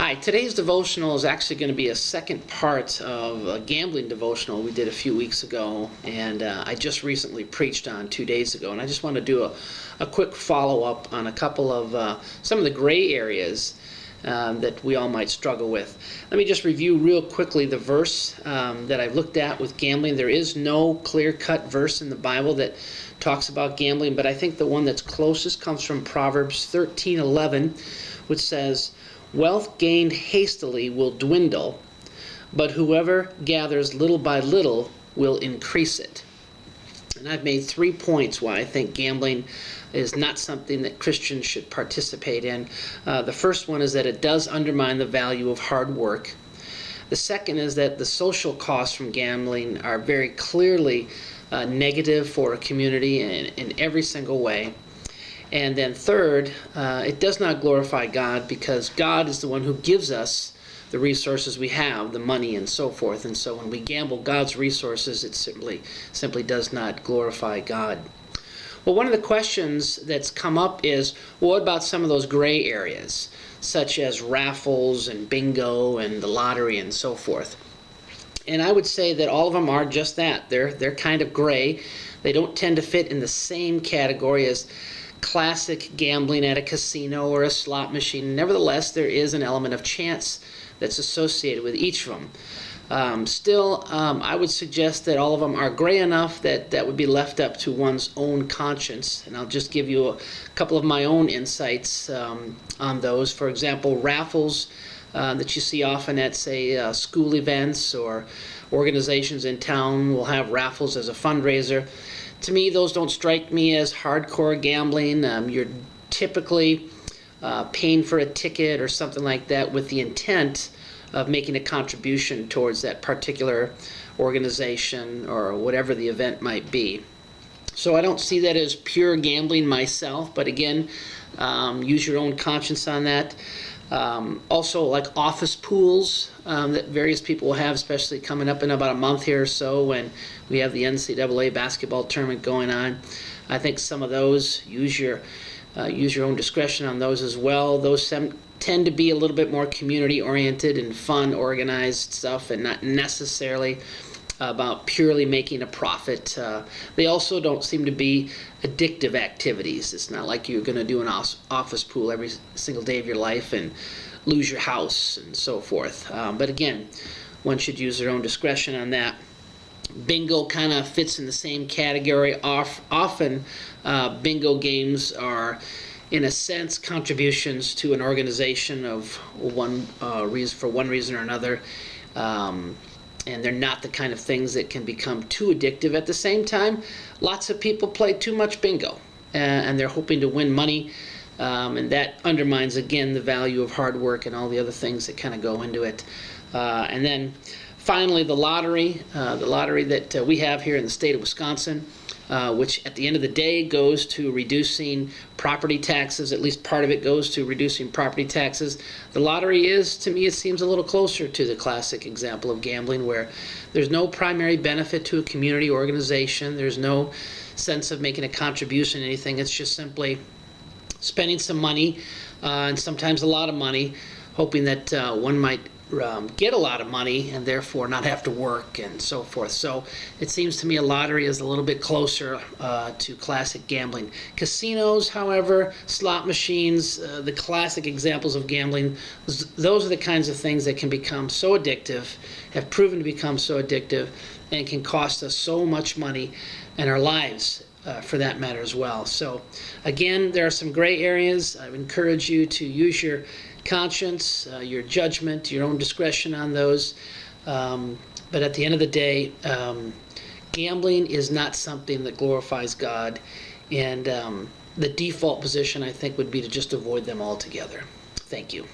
Hi, today's devotional is actually going to be a second part of a gambling devotional we did a few weeks ago, and I just recently preached on 2 days ago, and I just want to do a quick follow-up on a couple of some of the gray areas that we all might struggle with. Let me just review real quickly the verse that I looked at with gambling. There is no clear-cut verse in the Bible that talks about gambling, but I think the one that's closest comes from Proverbs 13:11, which says, "Wealth gained hastily will dwindle, but whoever gathers little by little will increase it." And I've made 3 points why I think gambling is not something that Christians should participate in. The first one is that it does undermine the value of hard work. The second is that the social costs from gambling are very clearly negative for a community in every single way. And then third, it does not glorify God, because God is the one who gives us the resources we have, the money and so forth. And so when we gamble God's resources, it simply does not glorify God. Well, one of the questions that's come up is, well, what about some of those gray areas, such as raffles and bingo and the lottery and so forth? And I would say that all of them are just that. They're kind of gray. They don't tend to fit in the same category as classic gambling at a casino or a slot machine. Nevertheless, there is an element of chance that's associated with each of them. Still, I would suggest that all of them are gray enough that would be left up to one's own conscience. And I'll just give you a couple of my own insights on those. For example, raffles that you see often at, say, school events or organizations in town will have raffles as a fundraiser. To me, those don't strike me as hardcore gambling. You're typically paying for a ticket or something like that with the intent of making a contribution towards that particular organization or whatever the event might be. So I don't see that as pure gambling myself, but again, use your own conscience on that. Also, like office pools that various people will have, especially coming up in about a month here or so when we have the NCAA basketball tournament going on. I think some of those, use your own discretion on those as well. Those tend to be a little bit more community-oriented and fun, organized stuff, and not necessarily about purely making a profit. They also don't seem to be addictive activities. It's not like you're going to do an office pool every single day of your life and lose your house and so forth. But again, one should use their own discretion on that. Bingo kind of fits in the same category. Often, bingo games are, in a sense, contributions to an organization of one reason or another. And they're not the kind of things that can become too addictive. At the same time, lots of people play too much bingo, and they're hoping to win money, and that undermines, again, the value of hard work and all the other things that kind of go into it. And then finally, the lottery that we have here in the state of Wisconsin, which at the end of the day goes to reducing property taxes. At least part of it goes to reducing property taxes. The lottery is, to me, it seems a little closer to the classic example of gambling, where there's no primary benefit to a community organization. There's no sense of making a contribution to anything. It's just simply spending some money, and sometimes a lot of money, hoping that one might get a lot of money and therefore not have to work and so forth. So it seems to me a lottery is a little bit closer to classic gambling. Casinos, however, slot machines, the classic examples of gambling, those are the kinds of things that can become so addictive, have proven to become so addictive, and can cost us so much money and our lives for that matter as well. So again, there are some gray areas. I would encourage you to use your conscience, your judgment, your own discretion on those. But at the end of the day, gambling is not something that glorifies God, and the default position, I think, would be to just avoid them altogether. Thank you.